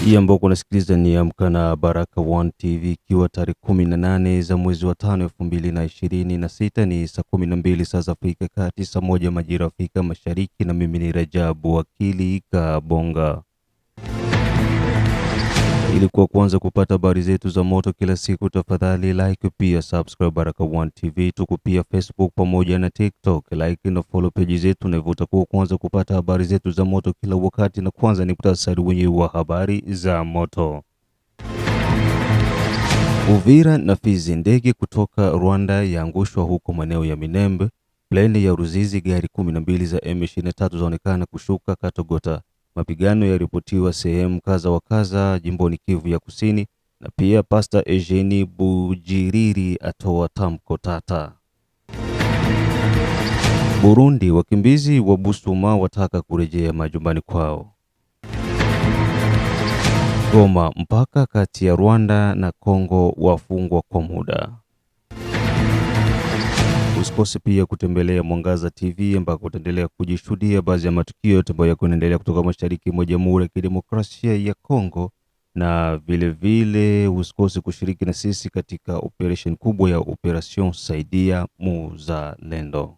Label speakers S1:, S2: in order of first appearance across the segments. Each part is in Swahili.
S1: Hii ambao kunasikiliza ni Amka na Baraka One TV, ikiwa tarehe 18 za mwezi wa 5 2026, ni saa 12 saa za Afrika Kati, saa 1 majira Afrika Mashariki, na mimi ni Rajabu Wakili Kabonga. Ili kwa kwanza kupata habari zetu za moto kila siku, tafadhali like pia subscribe Baraka One TV. Tuko pia Facebook pamoja na TikTok, like na follow page zetu, na hivyo utakuwa kwanza kupata habari zetu za moto kila wakati. Na kwanza ni muhtasari wenyewe wa habari za moto. Uvira na Fizi, ndege kutoka Rwanda yaangushwa huko maeneo ya Minembwe. Pleni ya Ruzizi, gari 12 za M23 zaonekana kushuka Katogota. Mapigano yaripotiwa sehemu kaza wa kaza jimboni Kivu ya Kusini, na pia Pastor Eugenie Bujiriri atoa tamko tata. Burundi, wakimbizi wa Busuma wataka kurejea majumbani kwao. Goma, mpaka kati ya Rwanda na Kongo wafungwa kwa muda. Usikose pia kutembelea Mwangaza TV ambako utaendelea kujishuhudia baadhi ya matukio yote ambayo yanaendelea kutoka mashariki mwa Jamhuri ya Kidemokrasia ya Kongo, na vile usikose kushiriki na sisi katika operation kubwa ya Operation Saidia Muzalendo.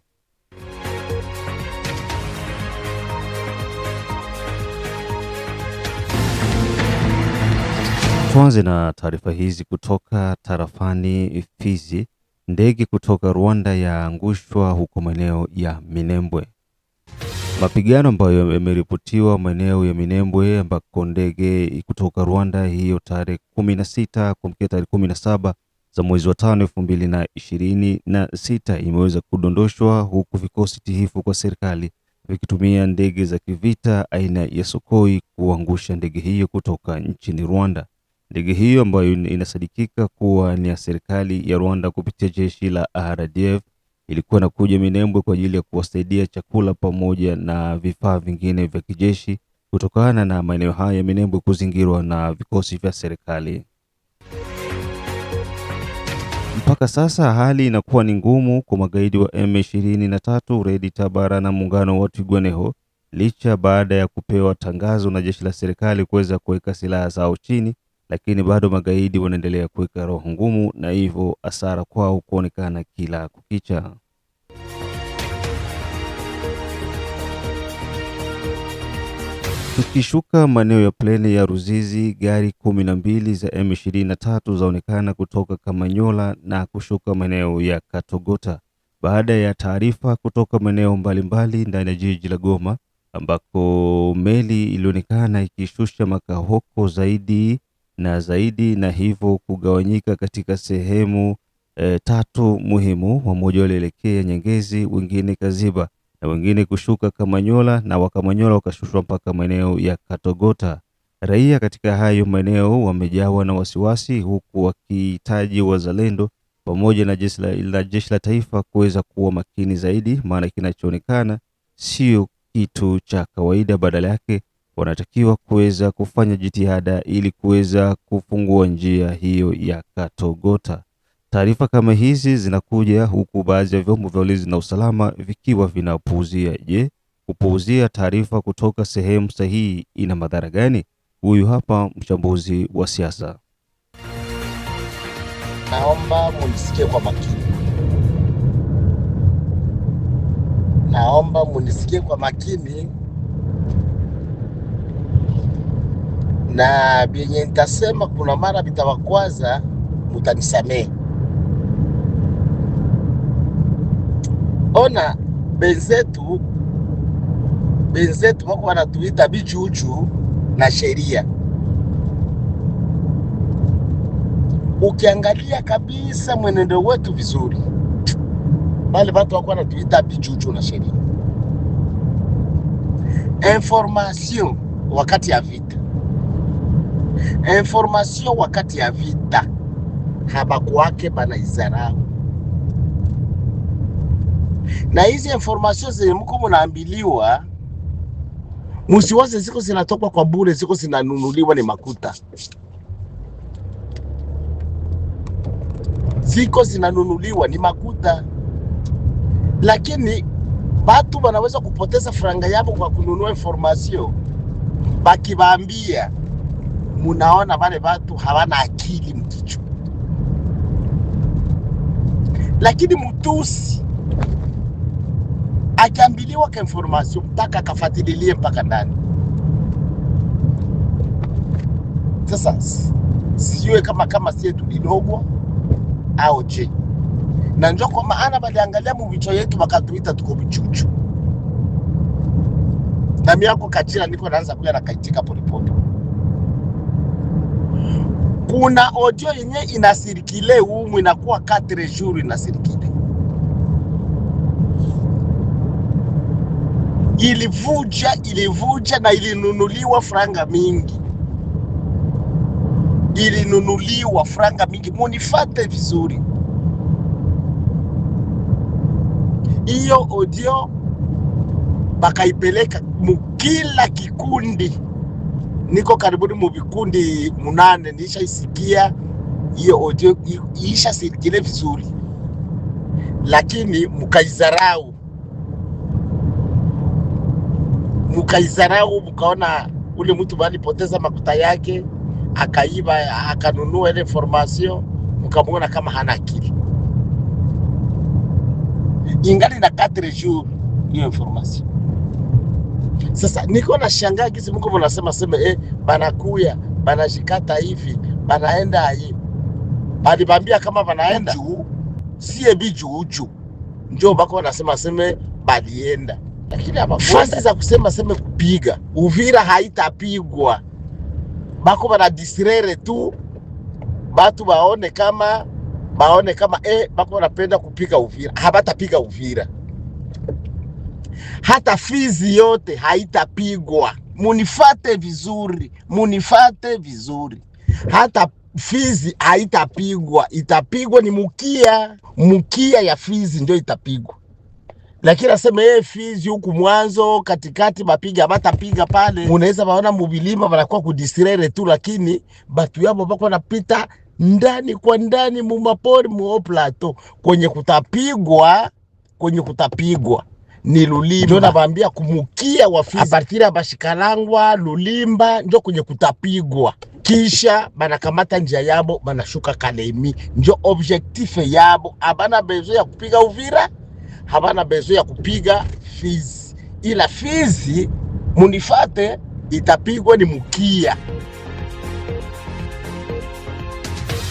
S1: Tuanze na taarifa hizi kutoka tarafani Fizi. Ndege kutoka Rwanda yaangushwa huko maeneo ya Minembwe. Mapigano ambayo yameripotiwa maeneo ya Minembwe, ambako ndege kutoka Rwanda hiyo tarehe 16 kuamkia tarehe 17 za mwezi wa 5 2026 imeweza kudondoshwa, huku vikosi tihifu kwa serikali vikitumia ndege za kivita aina ya Sukhoi kuangusha ndege hiyo kutoka nchini Rwanda. Ndege hiyo ambayo inasadikika kuwa ni ya serikali ya Rwanda kupitia jeshi la RDF ilikuwa inakuja Minembwe kwa ajili ya kuwasaidia chakula pamoja na vifaa vingine vya kijeshi kutokana na maeneo haya ya Minembwe kuzingirwa na vikosi vya serikali. Mpaka sasa hali inakuwa ni ngumu kwa magaidi wa M23, Red Tabara na muungano wa Twirwaneho, licha baada ya kupewa tangazo na jeshi la serikali kuweza kuweka silaha zao chini, lakini bado magaidi wanaendelea kuweka roho ngumu, na hivyo hasara kwao kuonekana kila kukicha. Tukishuka maeneo ya pleni ya Ruzizi, gari 12 za M23 zaonekana kutoka Kamanyola na kushuka maeneo ya Katogota baada ya taarifa kutoka maeneo mbalimbali ndani ya jiji la Goma, ambako meli ilionekana ikishusha makahoko zaidi na hivyo kugawanyika katika sehemu tatu muhimu. Wamoja walielekea Nyangezi, wengine Kaziba, na wengine kushuka Kamanyola, na Wakamanyola wakashushwa mpaka maeneo ya Katogota. Raia katika hayo maeneo wamejawa na wasiwasi, huku wakihitaji wazalendo pamoja na jeshi la taifa kuweza kuwa makini zaidi, maana kinachoonekana sio kitu cha kawaida. Badala yake wanatakiwa kuweza kufanya jitihada ili kuweza kufungua njia hiyo ya Katogota. Taarifa kama hizi zinakuja huku baadhi ya vyombo vya ulinzi na usalama vikiwa vinapuuzia. Je, kupuuzia taarifa kutoka sehemu sahihi ina madhara gani? Huyu hapa mchambuzi wa siasa.
S2: Naomba munisikie kwa makini. Naomba munisikie kwa makini, na vyenye nitasema kuna mara vitawakwaza, mutanisamehe. Ona, benzetu wako wanatuita bijuju na sheria. Ukiangalia kabisa mwenendo wetu vizuri, bali watu wako wanatuita bijuju na sheria. Information wakati ya vita, information wakati ya vita habakuwake bana izarau. Na hizi information zenye mko mnaambiliwa, musiwaze ziko zinatoka kwa bure, ziko zinanunuliwa ni makuta. Ziko zinanunuliwa ni makuta. Lakini batu wanaweza kupoteza franga yabo kwa kununua information, bakibaambia munaona wale watu hawana akili mkichwa. Lakini Mtusi akiambiliwa kwa information mpaka akafuatilie mpaka ndani. Sasa sijue kama sie tulidogwa au je. Na ndio kwa maana baliangalia mvicho yetu wakatuita tuko bichuchu. Na mimi yako kachira niko naanza kuya na kaitika polepole. Kuna audio yenye inasirikile humu inakuwa 4 jours inasirikile. Ilivuja na ilinunuliwa franga mingi. Munifate vizuri. Hiyo audio bakaipeleka mukila kikundi. Niko karibuni mu vikundi 8 nishaisikia hiyo audio isha sirikile vizuri. Lakini mukaizarau mukaona ule mtu bali poteza makuta yake akaiba akanunua ile information, mkamuona kama hana akili. Ingali na 4 jours hiyo information. Sasa niko na shangaa kisi mko mnasema banakuya banashikata hivi banaenda hivi. Balibambia kama banaenda sie bijuju ndio bako wanasema balienda. Lakini hapa fasi za kusema kupiga Uvira haitapigwa. Bako bana distraire tu batu baone kama bako wanapenda kupiga Uvira. Habatapiga Uvira. Hata Fizi yote haitapigwa. Munifate vizuri. Hata Fizi haitapigwa. Itapigwa ni Mukia ya Fizi ndio itapigwa. Lakini nasema Fizi huku mwanzo katikati mapiga batapiga pale. Unaweza baona mubilima wanakuwa kudistraire tu, lakini batu yabo bako wanapita ndani kwa ndani mu mapori mu plateau. Kwenye kutapigwa ni Lulimba. Ndio nabaambia kumukia wa Fizi. Apartira ya Bashikalangwa, Lulimba ndio kwenye kutapigwa. Kisha banakamata njia yabo banashuka Kalemi. Ndio objectif yabo. Habana besoin ya kupiga Uvira, habana besoin ya kupiga Fizi. Ila Fizi munifate itapigwa ni Mukia.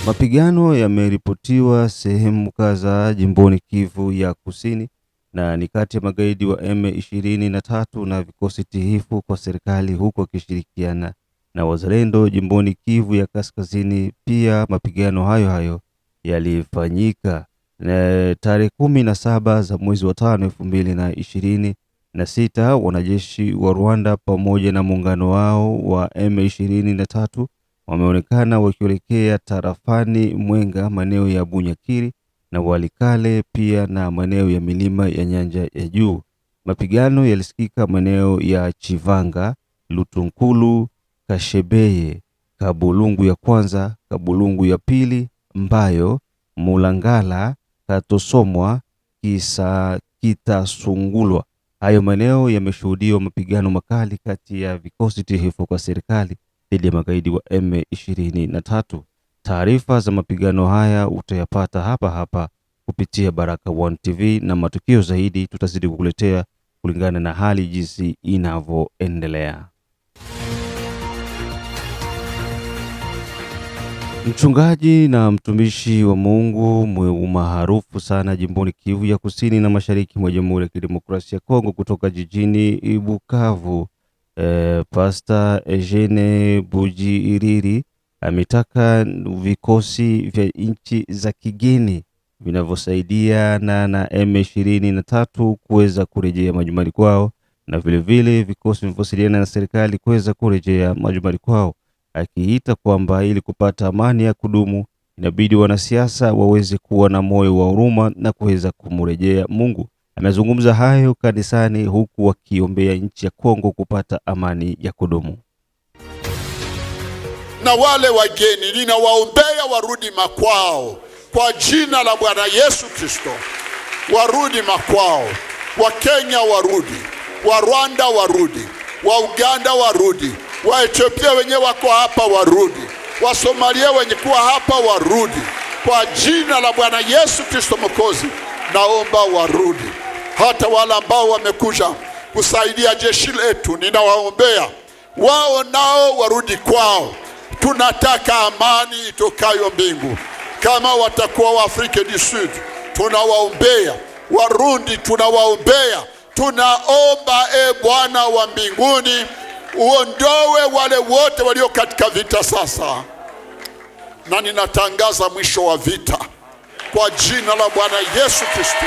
S1: Mapigano yameripotiwa sehemu kadhaa jimboni Kivu ya Kusini na ni kati ya magaidi wa M23 na vikosi tihifu kwa serikali huko kishirikiana na wazalendo jimboni Kivu ya Kaskazini. Pia mapigano hayo yalifanyika tarehe 17 za mwezi wa 5 2026. Wanajeshi wa Rwanda pamoja na muungano wao wa M23 wameonekana wakielekea tarafani Mwenga, maeneo ya Bunyakiri na Walikale, pia na maeneo ya milima ya Nyanja ya Juu. Mapigano yalisikika maeneo ya Chivanga, Lutunkulu, Kashebeye, Kabulungu ya kwanza, Kabulungu ya pili, Mbayo, Mulangala, Katosomwa, Kitasungulwa. Hayo maeneo yameshuhudiwa mapigano makali kati ya vikosi tihifu kwa serikali dhidi ya magaidi wa M23. Taarifa za mapigano haya utayapata hapa kupitia Baraka1 TV, na matukio zaidi tutazidi kukuletea kulingana na hali jinsi inavyoendelea. Mchungaji na mtumishi wa Mungu maarufu sana jimboni Kivu ya Kusini na Mashariki mwa Jamhuri ya Kidemokrasia ya Kongo kutoka jijini Bukavu, Pastor Eugene Bujiriri ametaka vikosi vya nchi za kigeni vinavyosaidiana na M23 kuweza kurejea majumbani kwao, na vile vikosi vinavyosaidiana na serikali kuweza kurejea majumbani kwao, akiita kwamba ili kupata amani ya kudumu inabidi wanasiasa waweze kuwa na moyo wa huruma na kuweza kumrejea Mungu. Amezungumza hayo kanisani huku wakiombea nchi ya Kongo kupata amani ya kudumu.
S3: Na wale wageni ninawaombea warudi makwao kwa jina la Bwana Yesu Kristo. Warudi makwao. Wa Kenya warudi, wa Rwanda warudi, wa Uganda warudi, Waethiopia wenye wako hapa warudi, Wasomalia wenye kuwa hapa warudi, kwa jina la Bwana Yesu Kristo Mwokozi naomba warudi. Hata wale ambao wamekuja kusaidia jeshi letu, ninawaombea wao nao warudi kwao. Tunataka amani itokayo mbingu. Kama watakuwa wa Afrika du Sud, tunawaombea. Warundi tunawaombea. Tunaomba Bwana wa mbinguni uondoe wale wote walio katika vita sasa. Na ninatangaza mwisho wa vita kwa jina la Bwana Yesu Kristo.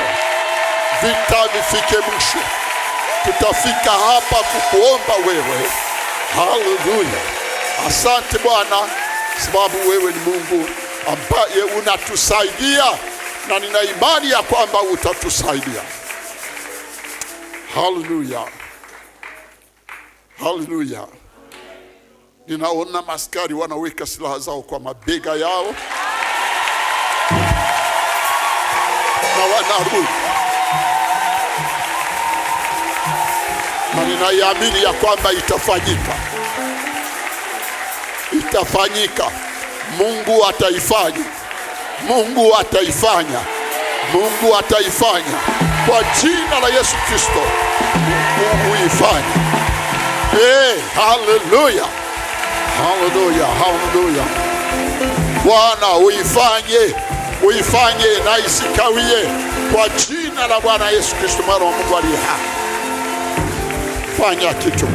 S3: Vita vifike mwisho. Tutafika hapa kukuomba wewe. Haleluya. Asante Bwana, sababu wewe ni Mungu ambaye unatusaidia, na nina imani ya kwamba utatusaidia. Haleluya. Haleluya. Ninaona maskari wanaweka silaha zao kwa mabega yao na wanarudi. Na ninaiamini ya kwamba itafanyika. Itafanyika. Mungu ataifanya. Mungu ataifanya. Mungu ataifanya. Kwa jina la Yesu Kristo. Mungu uifanye. Hallelujah. Hallelujah. Hallelujah. Bwana uifanye. Uifanye na isikawie. Kwa jina la Bwana Yesu Kristo mwana wa Mungu aliye hai. Fanya kitu.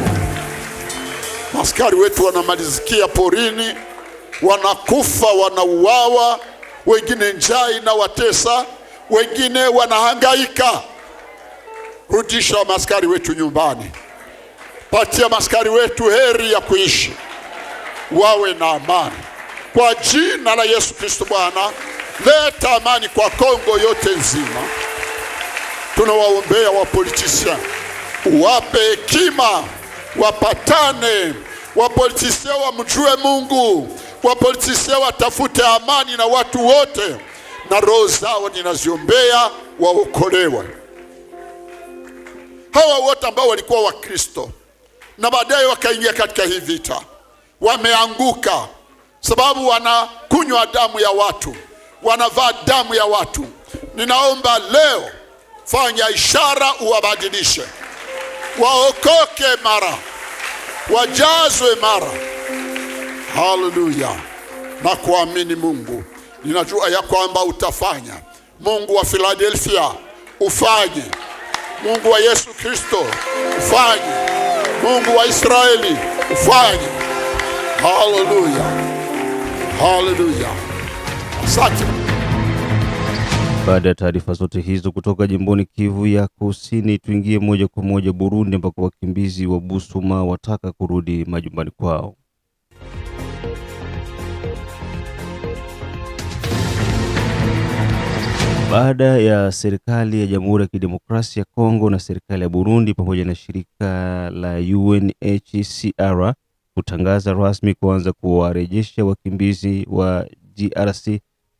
S3: Askari wetu wanamalizikia porini, wanakufa, wanauawa, wengine njaa inawatesa, wengine wanahangaika. Rudisha askari wetu nyumbani. Patia askari wetu heri ya kuishi, wawe na amani. Kwa jina la Yesu Kristo Bwana, leta amani kwa Kongo yote nzima. Tunawaombea wapolitisia, uwape hekima, wapatane. Wapolitisia wamjue Mungu, wapolitisia watafute amani na watu wote, na roho zao ninaziombea waokolewe. Hawa wote ambao walikuwa Wakristo na baadaye wakaingia katika hii vita, wameanguka sababu wanakunywa damu ya watu, wanavaa damu ya watu. Ninaomba leo fanya ishara, uwabadilishe, waokoke mara, wajazwe mara. Haleluya. Na kuamini Mungu, ninajua ya kwamba utafanya. Mungu wa Philadelphia ufanye. Mungu wa Yesu Kristo ufanye. Mungu wa Israeli ufanye. Haleluya. Haleluya. Asante.
S1: Baada ya taarifa zote hizo kutoka jimboni Kivu ya Kusini, tuingie moja kwa moja Burundi, ambako wakimbizi wa Busuma wataka kurudi majumbani kwao. Baada ya serikali ya Jamhuri ya Kidemokrasia ya Kongo na serikali ya Burundi pamoja na shirika la UNHCR kutangaza rasmi kuanza kuwarejesha wakimbizi wa DRC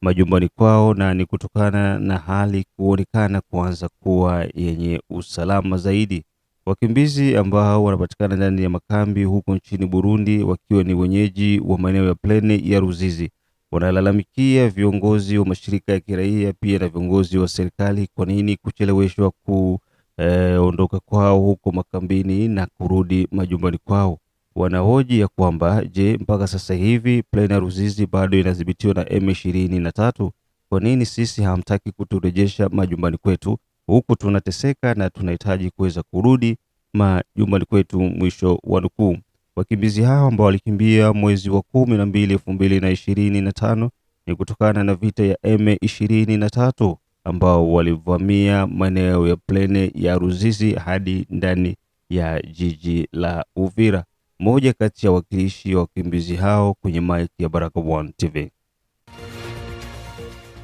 S1: majumbani kwao, na ni kutokana na hali kuonekana kuanza kuwa yenye usalama zaidi. Wakimbizi ambao wanapatikana ndani ya makambi huko nchini Burundi, wakiwa ni wenyeji wa maeneo ya Plaine ya Ruzizi, wanalalamikia viongozi wa mashirika ya kiraia pia na viongozi wa serikali kwa nini kucheleweshwa kuondoka kwao huko makambini na kurudi majumbani kwao. Wanahoji ya kwamba je, mpaka sasa hivi Plaine ya Ruzizi bado inadhibitiwa na M23? Kwa nini sisi hamtaki kuturejesha majumbani kwetu, huku tunateseka na tunahitaji kuweza kurudi majumbani kwetu? Mwisho wa nukuu. Wakimbizi hao ambao walikimbia mwezi wa 12 2025 ni kutokana na vita ya M23 ambao walivamia maeneo ya Plaine ya Ruzizi hadi ndani ya jiji la Uvira. Moja kati ya wakilishi wa wakimbizi hao kwenye mic ya Baraka1 TV.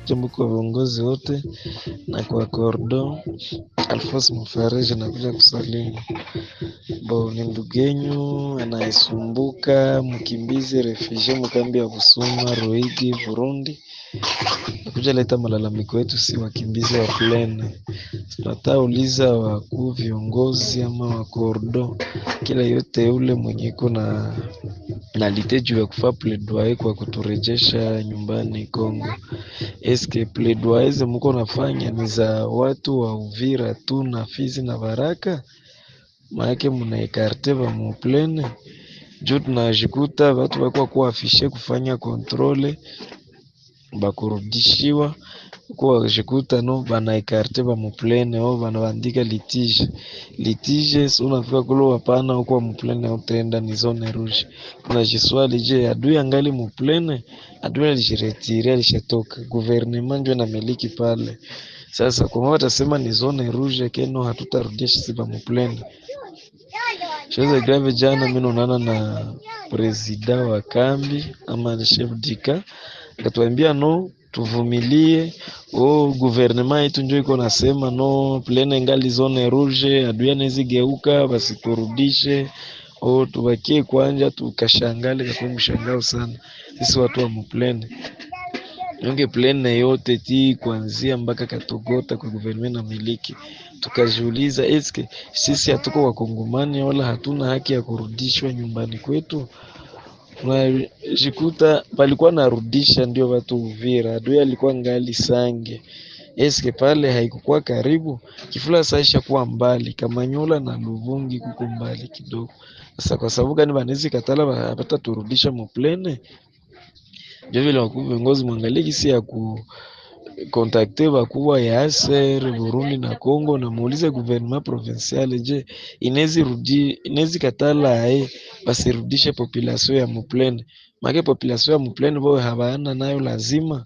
S4: Jambo kwa viongozi wote na kwa Cordon Alphonse Mfareje na kuja kusalimu. Ni ndugu yenu anayesumbuka mkimbizi refugee mkambi ya Busuma Ruigi Burundi. wanakuja leta malalamiko yetu, si wakimbizi wa plene. Tunataka uliza wakuu viongozi ama wa kordo, kila yote ule mwenye iko na liteju ya kufaa plaidoyer kwa kuturejesha nyumbani Kongo. Eske plaidoyer mko nafanya ni za watu wa Uvira tu na Fizi na Baraka? Maana mnaikarte ba mu plene juu tunajikuta watu wako kuafishe kufanya kontrole bakurudishiwa kwa jikuta no banaikarte ba mu plene au banabandika litige so unafika kule hapana huko mu plene utaenda ni zone rouge. Kuna jiswali, je, adui angali mu plene? Adui alijiretire, alishatoka, gouvernement ndio inamiliki pale. Sasa kwa watasema ni zone rouge keno hatutarudisha siba mu plene. Chose grave, jana mimi naonana na presida wa kambi ama chef dika, akatuambia no tuvumilie, gouvernement yetu ndio iko nasema no plene ngali zone rouge, adui anaweza geuka basikurudishe, tubakie kwanja. Tukashangale kwa mshangao sana sisi watu wa plene. Nonge plene yote ti kuanzia mpaka Katogota kwa gouvernement na miliki. Tukajiuliza, eske sisi hatuko wakongomani wala hatuna haki ya kurudishwa nyumbani kwetu? Tunajikuta palikuwa narudisha ndio watu Uvira, adui alikuwa ngali Sange. Eske pale haikukuwa karibu? Kifula saisha kuwa mbali, Kamanyola na Luvungi kuko mbali kidogo. Sasa kwa sababu gani banezi katala hapata turudisha mu plene? Ndio vile wakuu viongozi mwangalie kisi ya kontakte wakubwa ya ASER Burundi na Kongo, na muulize gouvernement provincial, je, inezi katala basirudishe population ya muplene? Make population ya muplene bo habaana nayo lazima.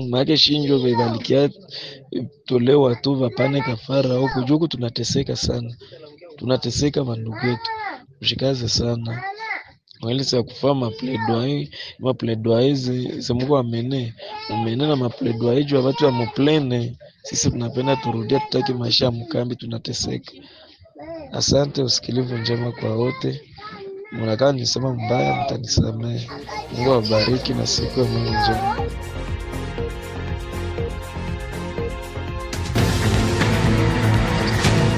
S4: Make shinjo bebalikia tolewa tu vapane kafara huko juku. Tunateseka sana, tunateseka bandugu yetu, mshikaze sana mweleza ya kufaa mapledoyer zemuko amene na mapledoyer juu ya watu ya muplene. Sisi tunapenda turudia, tutaki maisha ya mkambi, tunateseka. Asante, usikilivu njema kwa wote. Mnakaa nisema mbaya, mtanisamehe. Mungu awabariki na siku ya Mungu njema.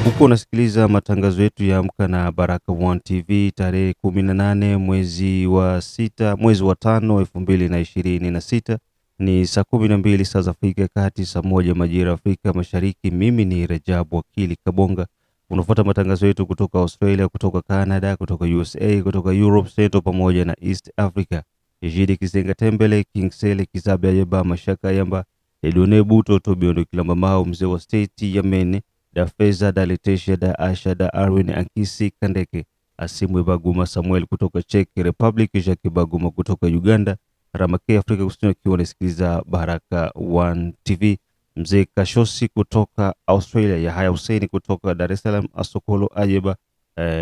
S1: Huko unasikiliza matangazo yetu ya Amka na Baraka One TV tarehe 18 mwezi wa 5 2026. Ni saa 12 saa za Afrika Kati, saa 1 majira Afrika Mashariki. Mimi ni Rajabu Wakili Kabonga. Unafuata matangazo yetu kutoka Australia, kutoka Canada, kutoka USA, kutoka Europe Central pamoja na East Africa. Ejidi Kisenga Tembele, Kingsele, Kizabe Ayeba, Mashaka Yamba, Edone Buto, Tobiondo Kilamba Mao, mzee wa state ya Mene, da Feza, da Letesha, da Asha, da Arwin Ankisi Kandeke, Asimwe Baguma Samuel kutoka Czech Republic, Jackie Baguma kutoka Uganda, Ramake Afrika Kusini akiwa anasikiliza Baraka One TV, mzee Kashosi kutoka Australia, Yahaya Hussein kutoka Dar es Salaam, Asokolo Ayeba,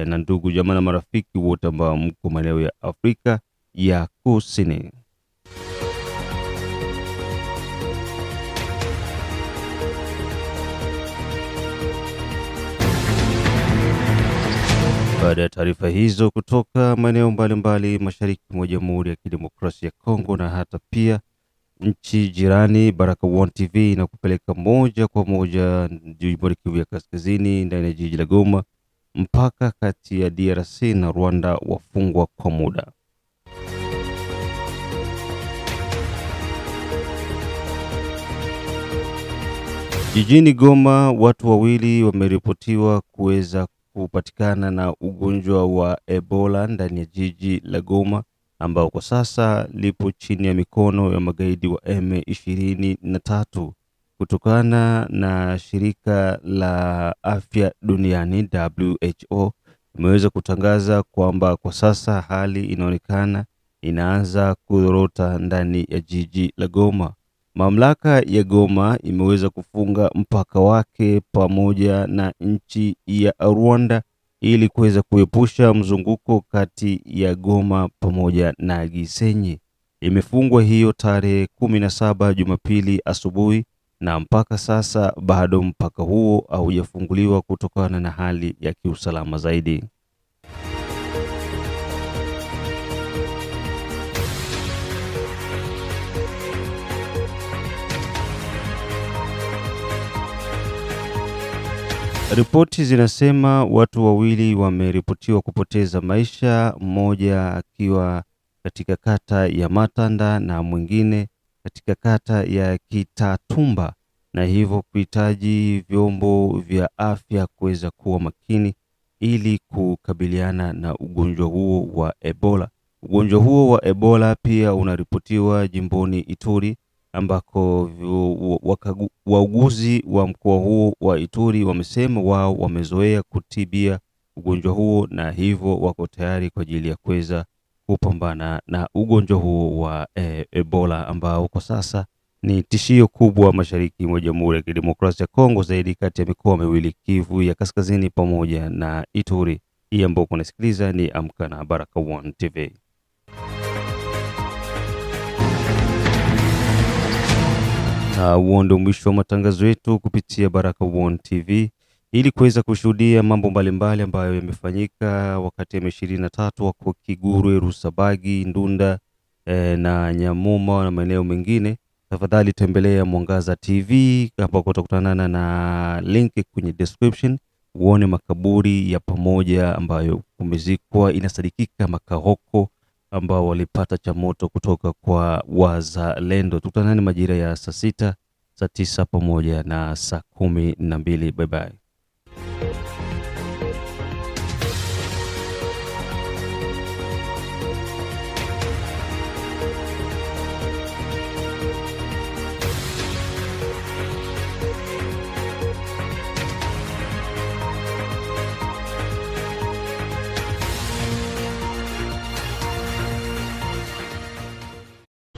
S1: na ndugu jamaa na marafiki wote ambao mko maeneo ya Afrika ya Kusini. Baada ya taarifa hizo kutoka maeneo mbalimbali mashariki mwa Jamhuri ya Kidemokrasia ya Kongo na hata pia nchi jirani, Baraka One TV inakupeleka moja kwa moja jimboni Kivu ya Kaskazini, ndani ya jiji la Goma. Mpaka kati ya DRC na Rwanda wafungwa kwa muda. Jijini Goma, watu wawili wameripotiwa kuweza kupatikana na ugonjwa wa Ebola ndani ya jiji la Goma, ambao kwa sasa lipo chini ya mikono ya magaidi wa M23. Kutokana na shirika la afya duniani WHO imeweza kutangaza kwamba kwa sasa hali inaonekana inaanza kudorota ndani ya jiji la Goma. Mamlaka ya Goma imeweza kufunga mpaka wake pamoja na nchi ya Rwanda ili kuweza kuepusha mzunguko kati ya Goma pamoja na Gisenyi. Imefungwa hiyo tarehe 17 Jumapili asubuhi, na mpaka sasa bado mpaka huo haujafunguliwa kutokana na hali ya kiusalama zaidi. Ripoti zinasema watu wawili wameripotiwa kupoteza maisha, mmoja akiwa katika kata ya Matanda na mwingine katika kata ya Kitatumba, na hivyo kuhitaji vyombo vya afya kuweza kuwa makini ili kukabiliana na ugonjwa huo wa Ebola. Ugonjwa huo wa Ebola pia unaripotiwa jimboni Ituri, ambako wauguzi wa mkoa huo wa Ituri wamesema wao wamezoea kutibia ugonjwa huo na hivyo wako tayari kwa ajili ya kuweza kupambana na ugonjwa huo wa Ebola ambao kwa sasa ni tishio kubwa mashariki mwa Jamhuri ya Kidemokrasia ya Kongo, zaidi kati ya mikoa miwili, Kivu ya Kaskazini pamoja na Ituri. Hii ambayo kunasikiliza ni Amka na Baraka One TV. Na huo ndio mwisho wa matangazo yetu kupitia Baraka One TV. Ili kuweza kushuhudia mambo mbalimbali ambayo yamefanyika wakati ya M23 wako Kigurwe, Rusabagi, Ndunda na Nyamuma na maeneo mengine, tafadhali tembelea Mwangaza TV hapo utakutana na link kwenye description uone makaburi ya pamoja ambayo kumezikwa inasadikika makahoko ambao walipata cha moto kutoka kwa wazalendo. Tukutanani majira ya saa 6, saa 9 pamoja na saa 12. Bye bye.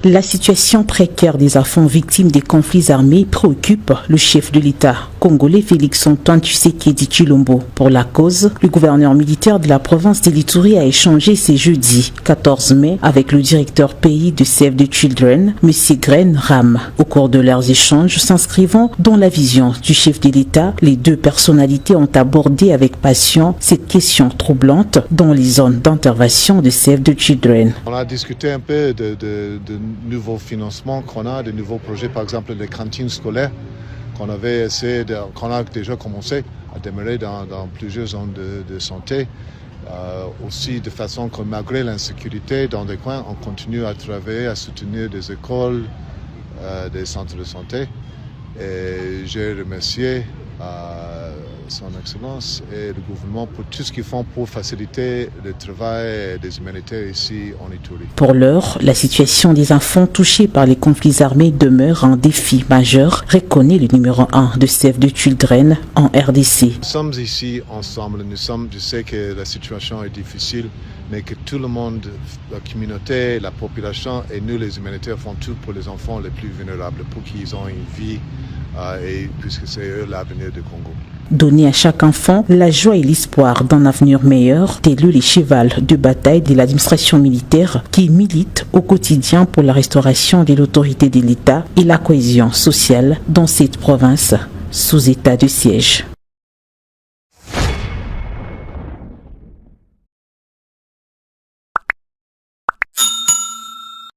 S5: La situation précaire des enfants victimes des conflits armés préoccupe le chef de l'État congolais Félix-Antoine Tshisekedi Tshilombo. Pour la cause, le gouverneur militaire de la province de l'Ituri a échangé ce jeudi 14 mai avec le directeur pays de Save the Children, M. Gren Ram. Au cours de leurs échanges s'inscrivant dans la vision du chef de l'État, les deux personnalités ont abordé avec passion cette question troublante dans les zones d'intervention de Save the Children.
S6: On a discuté un peu de nouveaux financements qu'on a, de nouveaux projets, par exemple les cantines scolaires qu'on a déjà commencé à démarrer dans plusieurs zones de santé. Aussi de façon que malgré l'insécurité dans des coins, on continue à travailler, à soutenir des écoles, des centres de santé. Et j'ai remercié son Excellence et le gouvernement pour tout ce qu'ils font pour faciliter le travail des humanitaires ici en Ituri.
S5: Pour l'heure, la situation des enfants touchés par les conflits armés demeure un défi majeur, reconnaît le numéro 1 de Save the Children en RDC.
S6: Nous sommes ici ensemble, je sais que la situation est difficile, mais que tout le monde, la communauté, la population et nous les humanitaires font tout pour les enfants les plus vulnérables, pour qu'ils aient une vie et puisque c'est eux l'avenir du Congo.
S5: Donner à chaque enfant la joie et l'espoir d'un avenir meilleur, tel les chevals de bataille de l'administration militaire qui milite au quotidien pour la restauration de l'autorité de l'État et la cohésion sociale dans cette province sous état de siège.